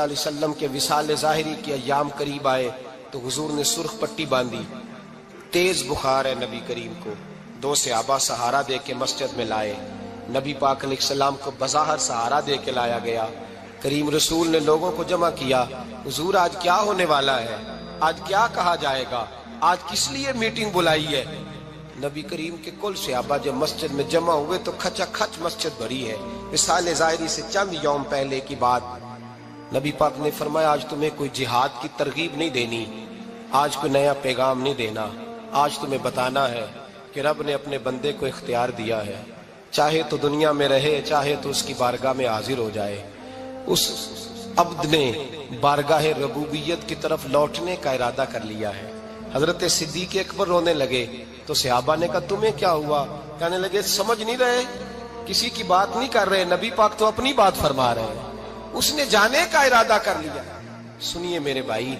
علیہ وسلم کے وصال ظاہری کے ایام قریب آئے تو حضور نے سرخ پٹی باندھی، تیز بخار ہے نبی کریم کو، 2 صحابہ سہارا دے کے مسجد میں لائے، نبی پاک علیہ السلام کو بظاہر سہارا دے کے لایا گیا۔ کریم رسول نے لوگوں کو جمع کیا، حضور آج کیا ہونے والا ہے، آج کیا کہا جائے گا، آج کس لیے میٹنگ بلائی ہے؟ نبی کریم کے کل صحابہ جب مسجد میں جمع ہوئے تو کھچا کھچ مسجد بھری ہے۔ وصال ظاہری سے چند یوم پہلے کی بات، نبی پاک نے فرمایا آج تمہیں کوئی جہاد کی ترغیب نہیں دینی، آج کوئی نیا پیغام نہیں دینا، آج تمہیں بتانا ہے کہ رب نے اپنے بندے کو اختیار دیا ہے، چاہے تو دنیا میں رہے، چاہے تو اس کی بارگاہ میں حاضر ہو جائے۔ اس عبد نے بارگاہ ربوبیت کی طرف لوٹنے کا ارادہ کر لیا ہے۔ حضرت صدیق اکبر رونے لگے تو صحابہ نے کہا تمہیں کیا ہوا؟ کہنے لگے سمجھ نہیں رہے، کسی کی بات نہیں کر رہے، نبی پاک تو اپنی بات فرما رہے ہیں، اس نے جانے کا ارادہ کر لیا۔ سنیے میرے بھائی،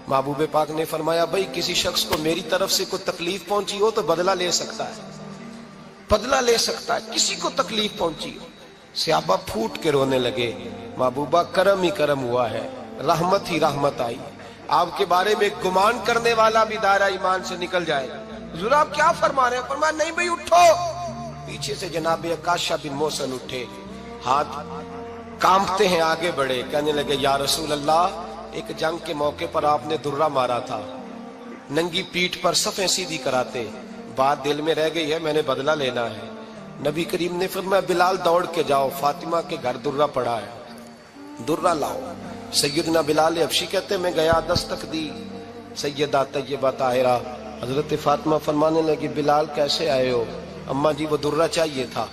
محبوب پاک نے فرمایا بھائی کسی شخص کو میری طرف سے کوئی تکلیف پہنچی ہو تو بدلہ لے سکتا ہے، بدلہ لے سکتا ہے، کسی کو تکلیف پہنچی ہو۔ صحابہ پھوٹ کے رونے لگے، محبوبہ کرم ہی کرم ہوا ہے، رحمت ہی رحمت آئی، آپ کے بارے میں گمان کرنے والا بھی دائرہ ایمان سے نکل جائے۔ حضور آپ کیا فرما رہے ہیں؟ فرمایا نہیں بھئی اٹھو۔ پیچھے سے جناب عکاشہ بن محصن اٹھے، ہاتھ کانپتے ہیں، آگے بڑھے، کہنے لگے یا رسول اللہ، ایک جنگ کے موقع پر آپ نے درہ مارا تھا، ننگی پیٹھ پر صفیں سیدھی کراتے، بات دل میں رہ گئی ہے، میں نے بدلہ لینا ہے۔ نبی کریم نے فرمایا بلال دوڑ کے جاؤ، فاطمہ کے گھر درہ پڑا ہے، درہ لاؤ۔ سیدنا بلال حبشی کہتے میں گیا، دستک دی سیدہ طیبہ طاہرہ، حضرت فاطمہ فرمانے لگی بلال کیسے آئے ہو؟ اماں جی وہ درہ چاہیے تھا۔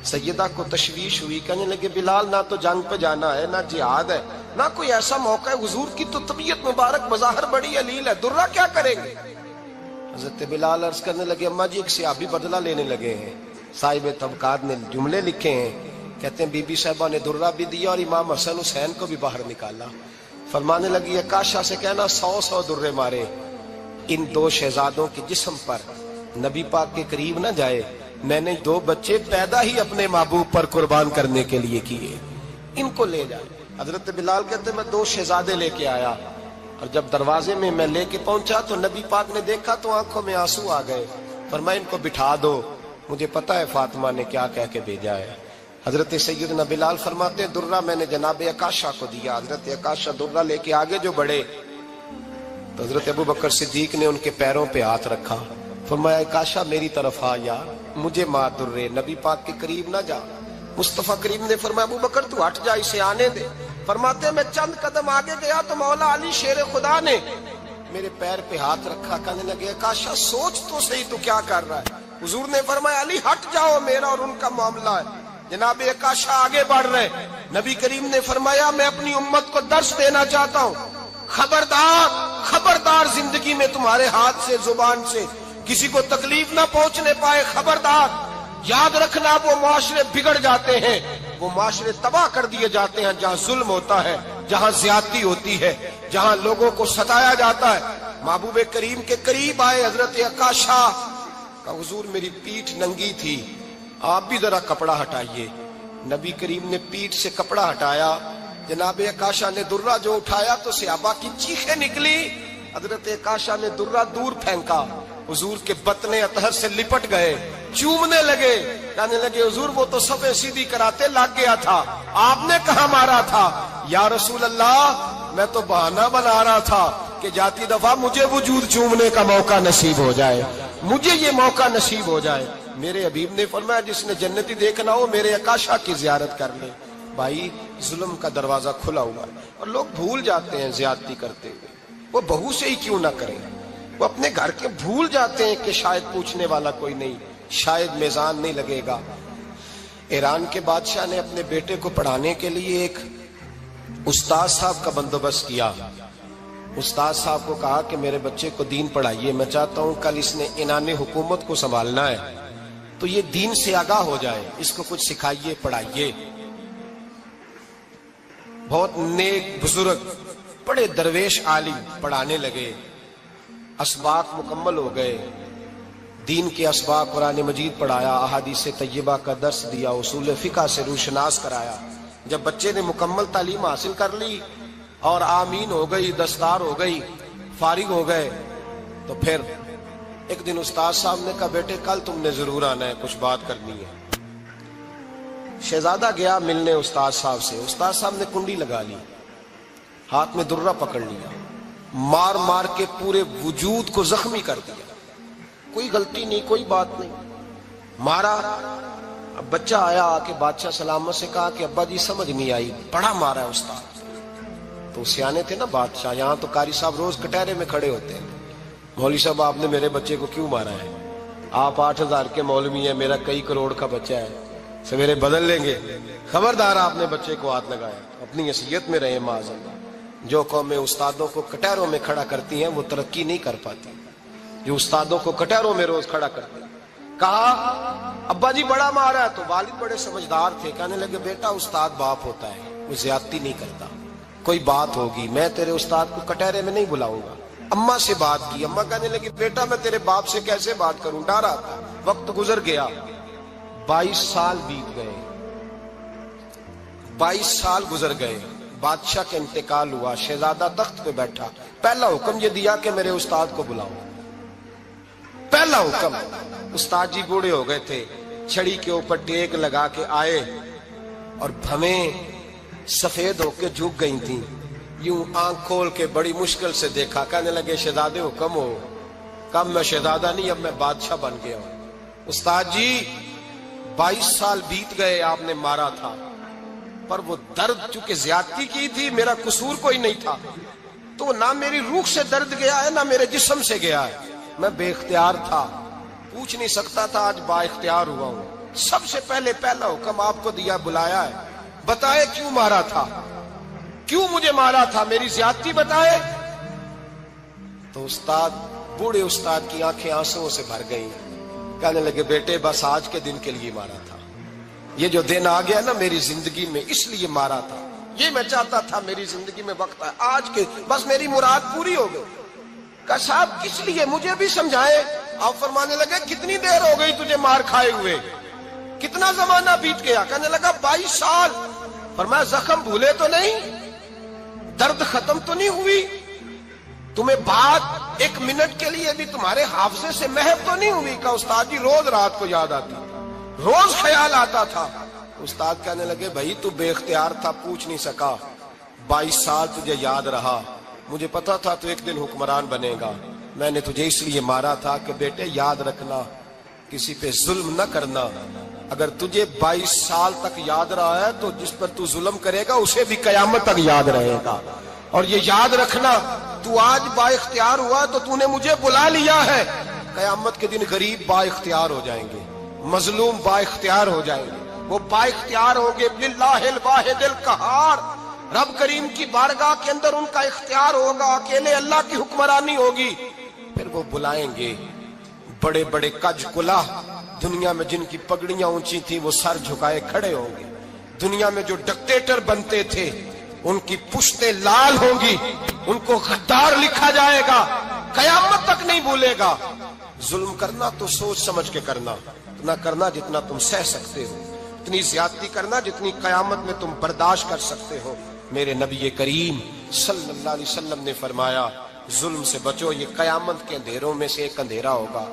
سیدہ کو تشویش ہوئی، کہنے لگے بلال نہ تو جنگ پہ جانا ہے، نہ جہاد ہے، نہ کوئی ایسا موقع ہے، حضور کی تو طبیعت مبارک بظاہر بڑی علیل ہے، درہ کیا کریں گے؟ حضرت بلال عرض کرنے لگے اماں جی ایک صحابی بدلہ لینے لگے ہیں، صاحب طبقات نے جملے لکھے ہیں، کہتے ہیں بی بی صاحبہ نے درہ بھی دیا اور امام حسن حسین کو بھی باہر نکالا۔ فرمانے لگی عکاشہ سے کہنا 100 درے مارے، ان 2 شہزادوں کے جسم پر نبی پاک کے قریب نہ جائے، میں نے 2 بچے پیدا ہی اپنے محبوب پر قربان کرنے کے لیے کیے، ان کو لے جائے۔ حضرت بلال کہتے ہیں میں 2 شہزادے لے کے آیا، اور جب دروازے میں میں لے کے پہنچا تو نبی پاک نے دیکھا تو آنکھوں میں آنسو آ گئے۔ فرمایا ان کو بٹھا دو، مجھے پتا ہے فاطمہ نے کیا کہہ کے بھیجا ہے۔ حضرت سیدنا بلال فرماتے ہیں درہ میں نے جناب عکاشہ کو دیا، حضرت عکاشہ درہ لے کے آگے جو بڑھے تو حضرت ابو بکر صدیق نے ان کے پیروں پہ ہاتھ رکھا، فرمایا عکاشہ میری طرف آ یار، مجھے ماں درے، نبی پاک کے قریب نہ جا۔ مصطفیٰ کریم نے فرمایا ابو بکر تو ہٹ جا، اسے آنے دے۔ فرماتے ہیں میں چند قدم آگے گیا تو مولا علی شیر خدا نے میرے پیر پہ ہاتھ رکھا، کہنے لگے عکاشہ سوچ تو صحیح تو کیا کر رہا ہے؟ حضور نے فرمایا علی ہٹ جاؤ، میرا اور ان کا معاملہ ہے۔ جناب عکاشہ آگے بڑھ رہے، نبی کریم نے فرمایا میں اپنی امت کو درس دینا چاہتا ہوں، خبردار خبردار زندگی میں تمہارے ہاتھ سے زبان سے کسی کو تکلیف نہ پہنچنے پائے، خبردار یاد رکھنا وہ معاشرے بگڑ جاتے ہیں، وہ معاشرے تباہ کر دیے جاتے ہیں جہاں ظلم ہوتا ہے، جہاں زیادتی ہوتی ہے، جہاں لوگوں کو ستایا جاتا ہے۔ محبوب کریم کے قریب آئے حضرت عکاشہ، کہا حضور میری پیٹھ ننگی تھی، آپ بھی ذرا کپڑا ہٹائیے۔ نبی کریم نے پیٹھ سے کپڑا ہٹایا، جناب عکاشہ نے درہ جو اٹھایا تو صحابہ کی چیخیں نکلی، حضرت عکاشہ نے درہ دور پھینکا، حضور کے بطن اطہر سے لپٹ گئے، چومنے لگے، کہنے لگے حضور وہ تو صفیں سیدھی کراتے لگ گیا تھا، آپ نے کہاں مارا تھا؟ یا رسول اللہ میں تو بہانہ بنا رہا تھا کہ جاتی دفعہ مجھے وجود چومنے کا موقع نصیب ہو جائے، مجھے یہ موقع نصیب ہو جائے۔ میرے حبیب نے فرمایا جس نے جنتی دیکھنا ہو میرے عکاشہ کی زیارت کر لے۔ بھائی ظلم کا دروازہ کھلا ہوا ہے اور لوگ بھول جاتے ہیں زیادتی کرتے ہوئے، وہ بہو سے ہی کیوں نہ کریں، وہ اپنے گھر کے بھول جاتے ہیں کہ شاید پوچھنے والا کوئی نہیں، شاید میزان نہیں لگے گا۔ ایران کے بادشاہ نے اپنے بیٹے کو پڑھانے کے لیے ایک استاد صاحب کا بندوبست کیا۔ استاد صاحب کو کہا کہ میرے بچے کو دین پڑھائیے، میں چاہتا ہوں کل اس نے عنان حکومت کو سنبھالنا ہے تو یہ دین سے آگاہ ہو جائے، اس کو کچھ سکھائیے پڑھائیے۔ بہت نیک بزرگ بڑے درویش عالم پڑھانے لگے، اسباق مکمل ہو گئے، دین کے اسباق قرآن مجید پڑھایا، احادیث طیبہ کا درس دیا، اصول فقہ سے روشناس کرایا۔ جب بچے نے مکمل تعلیم حاصل کر لی اور آمین ہو گئی، دستار ہو گئی، فارغ ہو گئے، تو پھر ایک دن استاد صاحب نے کہا بیٹے کل تم نے ضرور آنا ہے، کچھ بات کرنی ہے۔ شہزادہ گیا ملنے استاد صاحب سے، استاد صاحب نے کنڈی لگا لی، ہاتھ میں درہ پکڑ لیا، مار مار کے پورے وجود کو زخمی کر دیا، کوئی غلطی نہیں، کوئی بات نہیں، مارا۔ اب بچہ آیا آ کے بادشاہ سلامت سے کہا کہ ابا جی سمجھ نہیں آئی، بڑا مارا ہے استاد۔ تو سیانے تھے نا بادشاہ، یہاں تو قاری صاحب روز کٹہرے میں کھڑے ہوتے ہیں، مولوی صاحب آپ نے میرے بچے کو کیوں مارا ہے؟ آپ 8,000 کے مولوی ہیں، میرا کئی کروڑ کا بچہ ہے، سویرے بدل لیں گے، خبردار آپ نے بچے کو ہاتھ لگایا، اپنی حیثیت میں رہے معاذ اللہ۔ جو قومیں استادوں کو کٹہروں میں کھڑا کرتی ہیں وہ ترقی نہیں کر پاتی، جو استادوں کو کٹہروں میں روز کھڑا کرتے ہیں۔ کہا ابا جی بڑا مارا ہے، تو والد بڑے سمجھدار تھے، کہنے لگے بیٹا استاد باپ ہوتا ہے، وہ زیادتی نہیں کرتا، کوئی بات ہوگی، میں تیرے استاد کو کٹہرے میں نہیں بلاؤں گا۔ اماں سے بات کی، اماں کہنے لگی بیٹا میں تیرے باپ سے کیسے بات کروں، ڈر آتا۔ وقت گزر گیا، 22 سال بیت گئے، 22 سال گزر گئے، بادشاہ کا انتقال ہوا، شہزادہ تخت پہ بیٹھا، پہلا حکم یہ دیا کہ میرے استاد کو بلاؤ، پہلا حکم۔ استاد جی بوڑھے ہو گئے تھے، چھڑی کے اوپر ٹیک لگا کے آئے اور بھویں سفید ہو کے جھک گئی تھیں، یوں آنکھ کھول کے بڑی مشکل سے دیکھا، کہنے لگے شہزادے حکم ہو۔ کب میں شہزادہ نہیں، اب میں بادشاہ بن گیا ہوں۔ استاد جی 22 سال بیت گئے، آپ نے مارا تھا، پر وہ درد چونکہ زیادتی کی تھی، میرا قصور کوئی نہیں تھا، تو نہ میری روح سے درد گیا ہے نہ میرے جسم سے گیا ہے، میں بے اختیار تھا، پوچھ نہیں سکتا تھا، آج با اختیار ہوا ہوں۔ سب سے پہلے پہلا حکم آپ کو دیا، بلایا ہے، بتائے کیوں مارا تھا، کیوں مجھے مارا تھا، میری زیادتی بتائے۔ تو استاد، بوڑھے استاد کی آنکھیں آنسوؤں سے بھر گئی، کہنے لگے بیٹے بس آج کے دن کے لیے مارا تھا، یہ جو دن آ گیا نا میری زندگی میں، اس لیے مارا تھا، یہ میں چاہتا تھا میری زندگی میں وقت آئے، آج کے بس میری مراد پوری ہو گئی۔ کہا صاحب کس لیے، مجھے بھی سمجھائے۔ آپ فرمانے لگے کتنی دیر ہو گئی تجھے مار کھائے ہوئے، کتنا زمانہ بیت گیا؟ کہنے لگا 22 سال۔ فرمایا زخم بھولے تو نہیں، درد ختم تو نہیں ہوئی، تمہیں بات 1 منٹ کے لیے بھی تمہارے حافظے سے محو تو نہیں ہوئی؟ کہا استاد جی روز رات کو یاد آتی، روز خیال آتا تھا۔ استاد کہنے لگے بھائی تو بے اختیار تھا، پوچھ نہیں سکا، 22 سال تجھے یاد رہا، مجھے پتا تھا تو ایک دن حکمران بنے گا، میں نے تجھے اس لیے مارا تھا کہ بیٹے یاد رکھنا، کسی پہ ظلم نہ کرنا، اگر تجھے 22 سال تک یاد رہا ہے تو جس پر تو ظلم کرے گا اسے بھی قیامت تک یاد رہے گا، اور یہ یاد رکھنا تو آج با اختیار ہوا تو تو نے مجھے بلا لیا ہے، قیامت کے دن غریب با اختیار ہو جائیں گے، مظلوم با اختیار ہو جائیں گے، وہ با اختیار ہوں گے، للہ الواحد القہار، رب کریم کی بارگاہ کے اندر ان کا اختیار ہوگا، اکیلے اللہ کی حکمرانی ہوگی، پھر وہ بلائیں گے بڑے بڑے کج کلاہ، دنیا میں جن کی پگڑیاں اونچی تھیں وہ سر جھکائے کھڑے ہوں گے، دنیا میں جو ڈکٹیٹر بنتے تھے ان کی پشتیں لال ہوں گی، ان کو غدار لکھا جائے گا، قیامت تک نہیں بھولے گا۔ ظلم کرنا تو سوچ سمجھ کے کرنا، اتنا کرنا جتنا تم سہ سکتے ہو، اتنی زیادتی کرنا جتنی قیامت میں تم برداشت کر سکتے ہو۔ میرے نبی کریم صلی اللہ علیہ وسلم نے فرمایا ظلم سے بچو، یہ قیامت کے اندھیروں میں سے ایک اندھیرا ہوگا،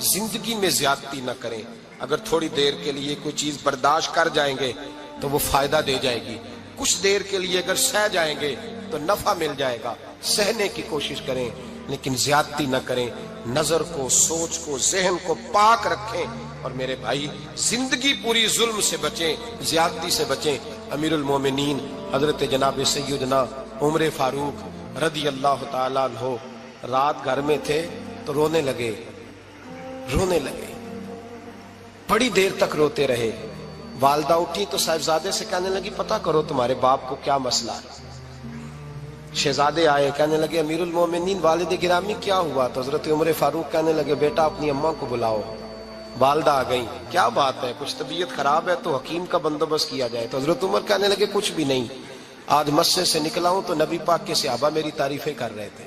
زندگی میں زیادتی نہ کریں، اگر تھوڑی دیر کے لیے کوئی چیز برداشت کر جائیں گے تو وہ فائدہ دے جائے گی، کچھ دیر کے لیے اگر سہ جائیں گے تو نفع مل جائے گا، سہنے کی کوشش کریں لیکن زیادتی نہ کریں، نظر کو، سوچ کو، ذہن کو پاک رکھیں، اور میرے بھائی زندگی پوری ظلم سے بچیں، زیادتی سے بچیں۔ امیر المومنین حضرت جناب سیدنا عمر فاروق رضی اللہ تعالیٰ عنہ رات گھر میں تھے تو رونے لگے، بڑی دیر تک روتے رہے، والدہ اٹھی تو صاحبزادے سے کہنے لگی پتہ کرو تمہارے باپ کو کیا مسئلہ ہے۔ شہزادے آئے، کہنے لگے امیر المومنین والد گرامی کیا ہوا؟ تو حضرت عمر فاروق کہنے لگے بیٹا اپنی اماں کو بلاؤ۔ والدہ آ گئی، کیا بات ہے، کچھ طبیعت خراب ہے تو حکیم کا بندوبست کیا جائے۔ تو حضرت عمر کہنے لگے کچھ بھی نہیں، آج مسجد سے نکلا ہوں تو نبی پاک کے صحابہ میری تعریفیں کر رہے تھے۔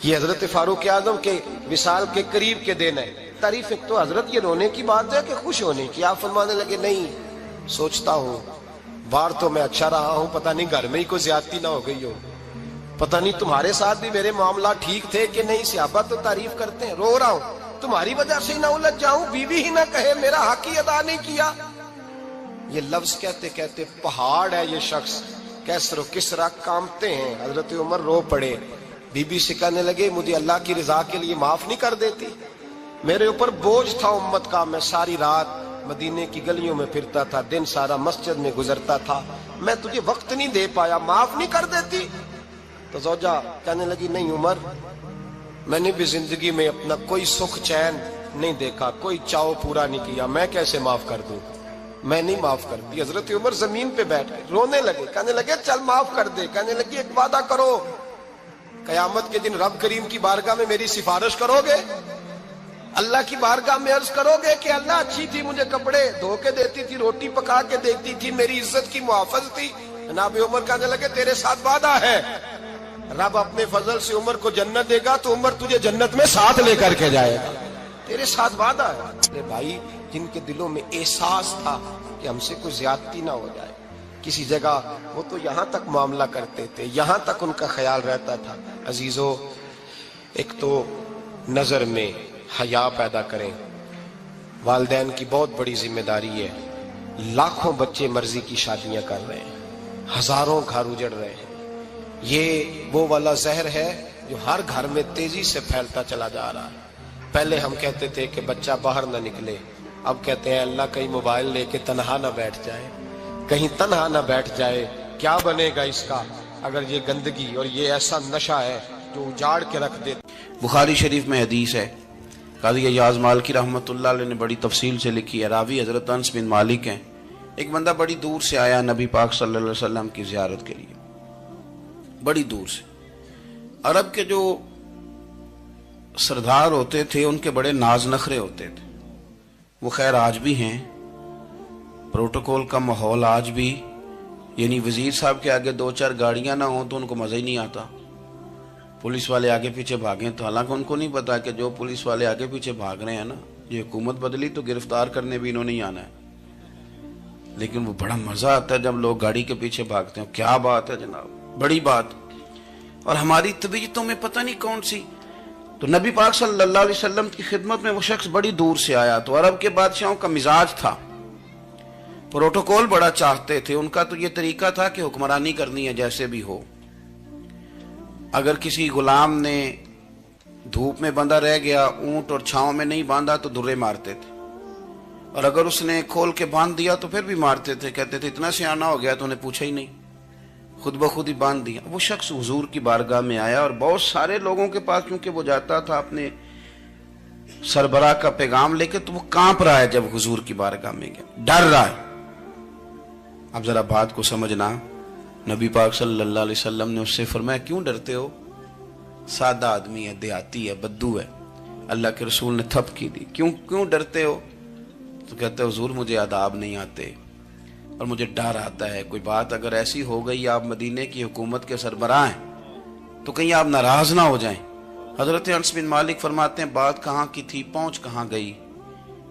یہ حضرت فاروق اعظم کے وصال کے قریب کے دن ہے، تعریفیں تو حضرت یہ رونے کی بات ہے کہ خوش ہونے کی؟ آپ فرمانے لگے نہیں، سوچتا ہوں باہر تو میں اچھا رہا ہوں، پتہ نہیں گھر میں ہی کوئی زیادتی نہ ہو گئی ہو، پتہ نہیں تمہارے ساتھ بھی میرے معاملات ٹھیک تھے کہ نہیں۔ صحابہ تو تعریف کرتے ہیں، رو رہا ہوں تمہاری وجہ سے نہ الجھ جاؤں، بیوی ہی نہ کہے میرا حق ہی ادا نہیں کیا۔ یہ لفظ کہتے کہتے پہاڑ ہے یہ شخص، کیسر و کسرا کانپتے ہیں۔ حضرت عمر رو پڑے، بی بی سے کہنے لگے مجھے اللہ کی رضا کے لیے معاف نہیں کر دیتی؟ میرے اوپر بوجھ تھا امت کا، میں ساری رات مدینے کی گلیوں میں پھرتا تھا، دن سارا مسجد میں گزرتا تھا، میں تجھے وقت نہیں دے پایا، معاف نہیں کر دیتی؟ تو زوجہ کہنے لگی نہیں عمر، میں نے بھی زندگی میں اپنا کوئی سکھ چین نہیں دیکھا، کوئی چاؤ پورا نہیں کیا، میں کیسے معاف کر دوں؟ میں نہیں معاف کرتی۔ حضرت عمر زمین پہ بیٹھ گئے، رونے لگے، کہنے لگے چل معاف کر دے۔ کہنے لگی ایک وعدہ کرو، قیامت کے دن رب کریم کی بارگاہ میں میری سفارش کرو گے؟ اللہ کی بارگاہ میں عرض کرو گے کہ اللہ اچھی تھی، مجھے کپڑے دھو کے دیتی تھی، روٹی پکا کے دیتی تھی، میری عزت کی محافظ تھی؟ جناب عمر کہنے لگے تیرے ساتھ وعدہ ہے، رب اپنے فضل سے عمر کو جنت دے گا تو عمر تجھے جنت میں ساتھ لے کر کے جائے گا، تیرے ساتھ وعدہ ہے۔ میرے بھائی جن کے دلوں میں احساس تھا کہ ہم سے کوئی زیادتی نہ ہو جائے کسی جگہ، وہ تو یہاں تک معاملہ کرتے تھے، یہاں تک ان کا خیال رہتا تھا۔ عزیزو، ایک تو نظر میں حیا پیدا کریں، والدین کی بہت بڑی ذمہ داری ہے۔ لاکھوں بچے مرضی کی شادیاں کر رہے ہیں، ہزاروں گھر اجڑ رہے ہیں، یہ وہ والا زہر ہے جو ہر گھر میں تیزی سے پھیلتا چلا جا رہا ہے۔ پہلے ہم کہتے تھے کہ بچہ باہر نہ نکلے، اب کہتے ہیں اللہ کہیں موبائل لے کے تنہا نہ بیٹھ جائے، کہیں تنہا نہ بیٹھ جائے، کیا بنے گا اس کا اگر یہ گندگی اور یہ ایسا نشہ ہے جو اجاڑ کے رکھ دے۔ بخاری شریف میں حدیث ہے، قاضی ایاز مالکی رحمۃ اللہ علیہ نے بڑی تفصیل سے لکھی ہے، راوی حضرت انس بن مالک ہیں۔ ایک بندہ بڑی دور سے آیا نبی پاک صلی اللہ علیہ وسلم کی زیارت کے لیے، بڑی دور سے۔ عرب کے جو سردار ہوتے تھے ان کے بڑے ناز نخرے ہوتے تھے، وہ خیر آج بھی ہیں، پروٹوکول کا ماحول آج بھی، یعنی وزیر صاحب کے آگے دو چار گاڑیاں نہ ہوں تو ان کو مزہ ہی نہیں آتا، پولیس والے آگے پیچھے بھاگیں تو حالانکہ ان کو نہیں پتا کہ جو پولیس والے آگے پیچھے بھاگ رہے ہیں نا، یہ حکومت بدلی تو گرفتار کرنے بھی انہوں نے آنا ہے، لیکن وہ بڑا مزہ آتا ہے جب لوگ گاڑی کے پیچھے بھاگتے ہیں۔ کیا بات ہے جناب، بڑی بات۔ اور ہماری طبیعتوں میں پتہ نہیں کون سی، تو نبی پاک صلی اللہ علیہ وسلم کی خدمت میں وہ شخص بڑی دور سے آیا، تو عرب کے بادشاہوں کا مزاج تھا، پروٹوکول بڑا چاہتے تھے، ان کا تو یہ طریقہ تھا کہ حکمرانی کرنی ہے جیسے بھی ہو۔ اگر کسی غلام نے دھوپ میں بندھا رہ گیا، اونٹ اور چھاؤں میں نہیں باندھا تو درے مارتے تھے، اور اگر اس نے کھول کے باندھ دیا تو پھر بھی مارتے تھے، کہتے تھے اتنا سیانا ہو گیا تو انہیں پوچھا ہی نہیں، خود بخود ہی باندھ دیا۔ وہ شخص حضور کی بارگاہ میں آیا اور بہت سارے لوگوں کے پاس کیونکہ وہ جاتا تھا اپنے سربراہ کا پیغام لے کے، تو وہ کانپ رہا ہے جب حضور کی بارگاہ میں گیا، ڈر رہا ہے۔ اب ذرا بات کو سمجھنا، نبی پاک صلی اللہ علیہ وسلم نے اس سے فرمایا کیوں ڈرتے ہو؟ سادہ آدمی ہے، دیہاتی ہے، بدو ہے۔ اللہ کے رسول نے تھپ کی دی، کیوں ڈرتے ہو؟ تو کہتے حضور مجھے آداب نہیں آتے اور مجھے ڈر آتا ہے، کوئی بات اگر ایسی ہو گئی، آپ مدینے کی حکومت کے سربراہ ہیں، تو کہیں آپ ناراض نہ ہو جائیں۔ حضرت انس بن مالک فرماتے ہیں بات کہاں کی تھی، پہنچ کہاں گئی؟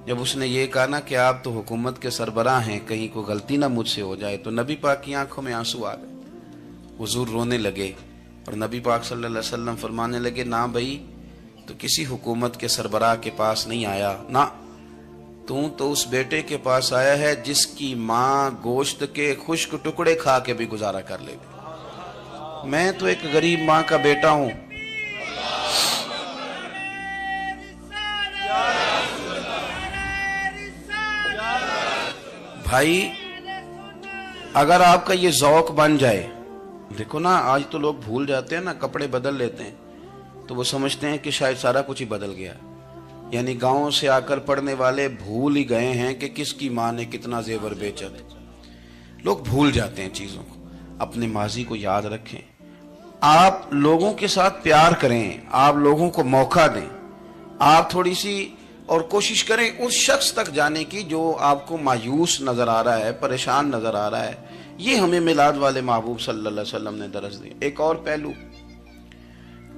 جب اس نے یہ کہا نا کہ آپ تو حکومت کے سربراہ ہیں، کہیں کوئی غلطی نہ مجھ سے ہو جائے، تو نبی پاک کی آنکھوں میں آنسو آ گئے، حضور رونے لگے، اور نبی پاک صلی اللہ علیہ وسلم فرمانے لگے نہ بھائی، تو کسی حکومت کے سربراہ کے پاس نہیں آیا، نہ تو اس بیٹے کے پاس آیا ہے جس کی ماں گوشت کے خشک ٹکڑے کھا کے بھی گزارا کر لے گی۔ میں تو ایک غریب ماں کا بیٹا ہوں۔ بھائی اگر آپ کا یہ ذوق بن جائے، دیکھو نا آج تو لوگ بھول جاتے ہیں نا، کپڑے بدل لیتے ہیں تو وہ سمجھتے ہیں کہ شاید سارا کچھ ہی بدل گیا، یعنی گاؤں سے آ کر پڑھنے والے بھول ہی گئے ہیں کہ کس کی ماں نے کتنا زیور بیچا تھا۔ لوگ بھول جاتے ہیں چیزوں کو، اپنے ماضی کو یاد رکھیں، آپ لوگوں کے ساتھ پیار کریں، آپ لوگوں کو موقع دیں، آپ تھوڑی سی اور کوشش کریں اس شخص تک جانے کی جو آپ کو مایوس نظر آ رہا ہے، پریشان نظر آ رہا ہے۔ یہ ہمیں میلاد والے محبوب صلی اللہ علیہ وسلم نے درس دیا۔ ایک اور پہلو،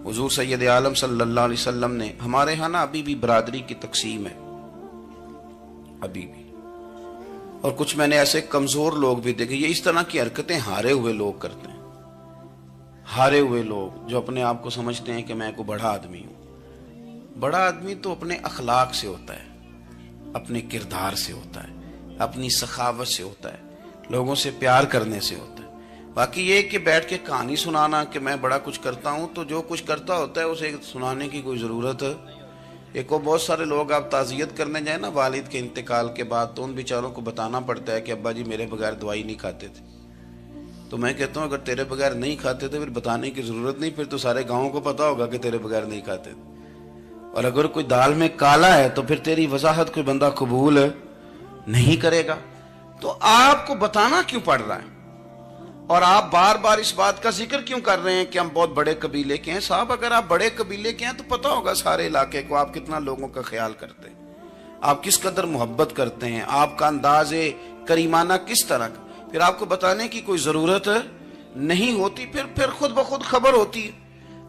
حضور سید عالم صلی اللہ علیہ وسلم نے، ہمارے ہاں نا ابھی بھی برادری کی تقسیم ہے، ابھی بھی اور کچھ میں نے ایسے کمزور لوگ بھی دیکھے. یہ اس طرح کی حرکتیں ہارے ہوئے لوگ کرتے ہیں. ہارے ہوئے لوگ جو اپنے آپ کو سمجھتے ہیں کہ میں کوئی بڑا آدمی ہوں. بڑا آدمی تو اپنے اخلاق سے ہوتا ہے, اپنے کردار سے ہوتا ہے, اپنی سخاوت سے ہوتا ہے, لوگوں سے پیار کرنے سے ہوتا ہے. باقی یہ کہ بیٹھ کے کہانی سنانا کہ میں بڑا کچھ کرتا ہوں, تو جو کچھ کرتا ہوتا ہے اسے سنانے کی کوئی ضرورت. ایک اور بہت سارے لوگ آپ تعزیت کرنے جائیں نا والد کے انتقال کے بعد, تو ان بیچاروں کو بتانا پڑتا ہے کہ ابا جی میرے بغیر دوائی نہیں کھاتے تھے. تو میں کہتا ہوں اگر تیرے بغیر نہیں کھاتے تھے پھر بتانے کی ضرورت نہیں, پھر تو سارے گاؤں کو پتا ہوگا کہ تیرے بغیر نہیں کھاتے تھے. اور اگر کوئی دال میں کالا ہے تو پھر تیری وضاحت کوئی بندہ قبول نہیں کرے گا. تو آپ کو بتانا کیوں پڑ رہا ہے, اور آپ بار بار اس بات کا ذکر کیوں کر رہے ہیں کہ ہم بہت بڑے قبیلے کے ہیں؟ صاحب اگر آپ بڑے قبیلے کے ہیں تو پتا ہوگا سارے علاقے کو آپ کتنا لوگوں کا خیال کرتے ہیں, آپ کس قدر محبت کرتے ہیں, آپ کا انداز کریمانہ کس طرح کا. پھر آپ کو بتانے کی کوئی ضرورت نہیں ہوتی, پھر خود بخود خبر ہوتی.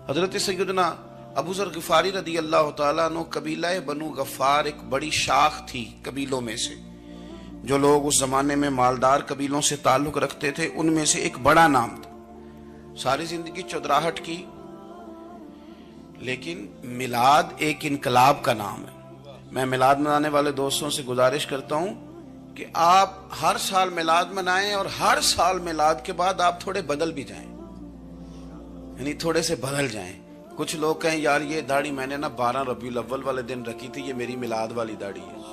حضرت سیدنا ابو ذر غفاری رضی اللہ تعالیٰ عنہ, قبیلہ بنو غفار ایک بڑی شاخ تھی قبیلوں میں سے. جو لوگ اس زمانے میں مالدار قبیلوں سے تعلق رکھتے تھے ان میں سے ایک بڑا نام تھا. ساری زندگی چودراہٹ کی, لیکن میلاد ایک انقلاب کا نام ہے. میں میلاد منانے والے دوستوں سے گزارش کرتا ہوں کہ آپ ہر سال میلاد منائیں, اور ہر سال میلاد کے بعد آپ تھوڑے بدل بھی جائیں, یعنی تھوڑے سے بدل جائیں. کچھ لوگ کہیں یار یہ داڑھی میں نے نا 12 ربیع الاول والے دن رکھی تھی, یہ میری میلاد والی داڑھی ہے.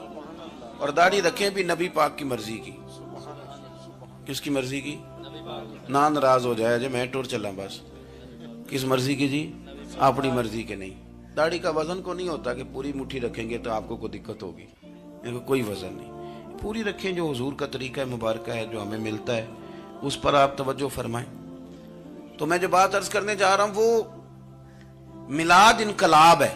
اور داڑھی رکھیں بھی نبی پاک کی مرضی کی. کس کی مرضی کی؟ نہ ناراض ہو جائے جی میں ٹور چلا بس. کس مرضی کی جی؟ اپنی مرضی کے نہیں. داڑھی کا وزن کو نہیں ہوتا کہ پوری مٹھی رکھیں گے تو آپ کو کوئی دقت ہوگی, کوئی وزن نہیں. پوری رکھیں, جو حضور کا طریقہ مبارکہ ہے جو ہمیں ملتا ہے اس پر آپ توجہ فرمائیں. تو میں جو بات عرض کرنے جا رہا ہوں وہ میلاد انقلاب ہے.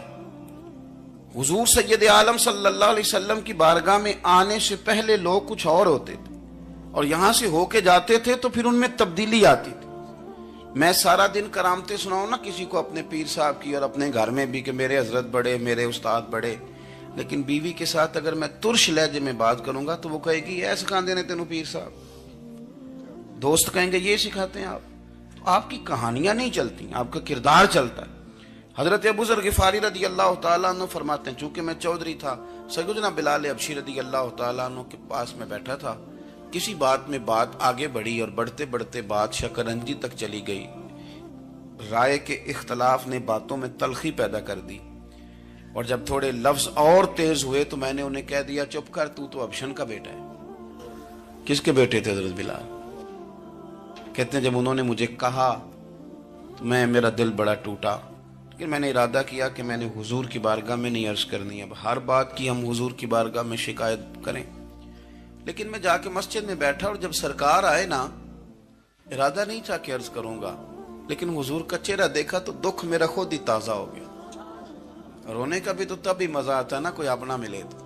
حضور سید عالم صلی اللہ علیہ وسلم کی بارگاہ میں آنے سے پہلے لوگ کچھ اور ہوتے تھے, اور یہاں سے ہو کے جاتے تھے تو پھر ان میں تبدیلی آتی تھی. میں سارا دن کرامتیں سناؤں نا کسی کو اپنے پیر صاحب کی, اور اپنے گھر میں بھی کہ میرے حضرت بڑے, میرے استاد بڑے, لیکن بیوی کے ساتھ اگر میں ترش لہجے میں بات کروں گا تو وہ کہے گی یہ سکھاندے نے تینوں پیر صاحب. دوست کہیں گے یہ سکھاتے ہیں آپ. تو آپ کی کہانیاں نہیں چلتی, آپ کا کردار چلتا ہے. حضرت ابو ذر غفاری رضی اللہ تعالیٰ عنہ فرماتے ہیں چونکہ میں چودھری تھا, سیدنا بلال حبشی رضی اللہ تعالیٰ عنہ کے پاس میں بیٹھا تھا. کسی بات میں بات آگے بڑھی اور بڑھتے بڑھتے بات شکنجی تک چلی گئی. رائے کے اختلاف نے باتوں میں تلخی پیدا کر دی, اور جب تھوڑے لفظ اور تیز ہوئے تو میں نے انہیں کہہ دیا چپ کر, تو ابشن کا بیٹا ہے. کس کے بیٹے تھے حضرت بلال؟ کہتے ہیں جب انہوں نے مجھے کہا تو میرا دل بڑا ٹوٹا, لیکن میں نے ارادہ کیا کہ میں نے حضور کی بارگاہ میں نہیں عرض کرنی. اب ہر بات کی ہم حضور کی بارگاہ میں شکایت کریں. لیکن میں جا کے مسجد میں بیٹھا, اور جب سرکار آئے نا, ارادہ نہیں تھا کہ عرض کروں گا, لیکن حضور کا چہرہ دیکھا تو دکھ میرا خود ہی تازہ ہو گیا. رونے کا بھی تو تب ہی مزہ آتا ہے نا کوئی اپنا ملے تو.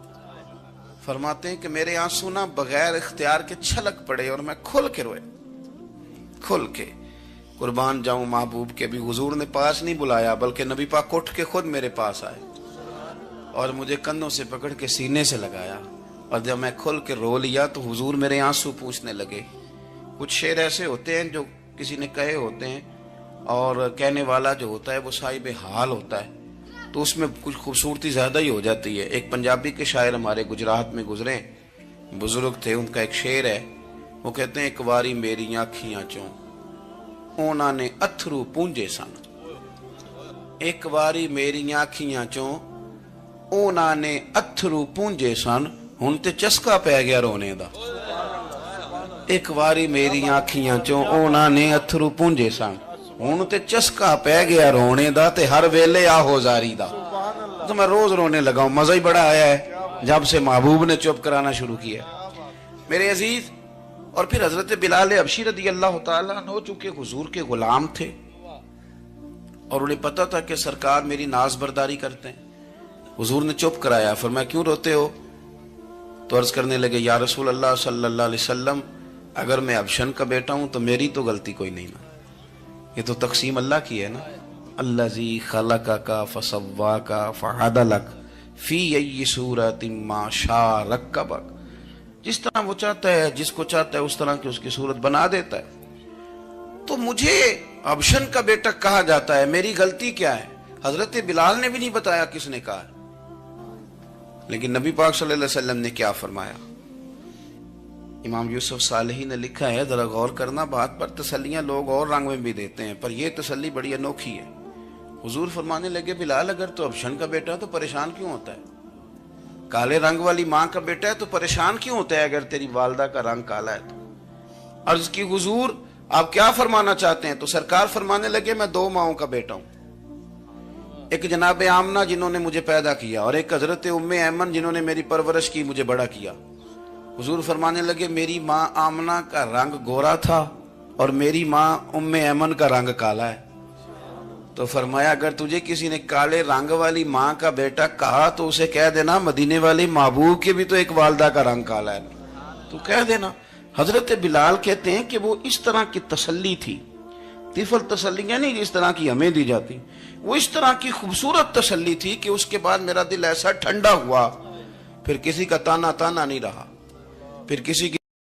فرماتے ہیں کہ میرے آنسو نا بغیر اختیار کے چھلک پڑے, اور میں کھل کے روئے, کھل کے. قربان جاؤں محبوب کے, بھی حضور نے پاس نہیں بلایا بلکہ نبی پاک اٹھ کے خود میرے پاس آئے اور مجھے کندھوں سے پکڑ کے سینے سے لگایا. اور جب میں کھل کے رو لیا تو حضور میرے آنسو پوچھنے لگے. کچھ شعر ایسے ہوتے ہیں جو کسی نے کہے ہوتے ہیں, اور کہنے والا جو ہوتا ہے وہ صاحب حال ہوتا ہے, تو اس میں کچھ خوبصورتی زیادہ ہی ہو جاتی ہے. ایک پنجابی کے شاعر ہمارے گجرات میں گزرے, بزرگ تھے, ان کا ایک شعر ہے, وہ کہتے ہیں ایک واری میری آنکھیاں چوں اونا نے اتھرو پونجے سن. ایک واری میری آنکھیاں چوں اونا نے اتھرو پونجے سن, ہن تے چسکا پہ گیا رونے دا. ایک واری میری آنکھیاں چوں اونا نے اتھرو پونجے سن, ہن تے چسکا پہ گیا رونے دا, تے ہر ویلے آہو زاری دا. تو میں روز رونے لگا ہوں, مزہ ہی بڑا آیا ہے جب سے محبوب نے چپ کرانا شروع کیا میرے عزیز. اور پھر حضرت بلال حبشی رضی اللہ تعالیٰ عنہ چونکہ حضور کے غلام تھے, اور انہیں پتا تھا کہ سرکار میری ناز برداری کرتے ہیں, حضور نے چپ کرایا. فرمایا کیوں روتے ہو؟ تو عرض کرنے لگے یا رسول اللہ صلی اللہ علیہ وسلم, اگر میں ابشن کا بیٹا ہوں تو میری تو غلطی کوئی نہیں نا, یہ تو تقسیم اللہ کی ہے نا. الذی خلقک فسواک فعدلک فی ای صورت ما شاء رکبک. جس طرح وہ چاہتا ہے، جس کو چاہتا ہے اس طرح کی اس کی صورت بنا دیتا ہے. تو مجھے ابشن کا بیٹا کہا جاتا ہے، میری غلطی کیا ہے؟ حضرت بلال نے بھی نہیں بتایا کس نے کہا. لیکن نبی پاک صلی اللہ علیہ وسلم نے کیا فرمایا؟ امام یوسف صالحی نے لکھا ہے، ذرا غور کرنا بات پر. تسلیاں لوگ اور رنگ میں بھی دیتے ہیں، پر یہ تسلی بڑی انوکھی ہے. حضور فرمانے لگے بلال اگر تو ابشن کا بیٹا تو پریشان کیوں ہوتا ہے؟ کالے رنگ والی ماں کا بیٹا ہے تو پریشان کیوں ہوتا ہے اگر تیری والدہ کا رنگ کالا ہے تو؟ عرض کی حضور آپ کیا فرمانا چاہتے ہیں؟ تو سرکار فرمانے لگے میں دو ماؤں کا بیٹا ہوں، ایک جناب آمنہ جنہوں نے مجھے پیدا کیا، اور ایک حضرت ام ایمن جنہوں نے میری پرورش کی، مجھے بڑا کیا. حضور فرمانے لگے میری ماں آمنہ کا رنگ گورا تھا اور میری ماں ام ایمن کا رنگ کالا ہے. تو فرمایا اگر تجھے کسی نے کالے رنگ والی ماں کا بیٹا کہا تو اسے کہہ دینا مدینے والے محبوب کے بھی تو ایک والدہ کا رنگ کالا ہے، تو کہہ دینا. حضرت بلال کہتے ہیں کہ وہ اس طرح کی تسلی تھی، طفل تسلیاں نہیں جس طرح کی ہمیں دی جاتی، وہ اس طرح کی خوبصورت تسلی تھی کہ اس کے بعد میرا دل ایسا ٹھنڈا ہوا، پھر کسی کا تانا نہیں رہا، پھر کسی کی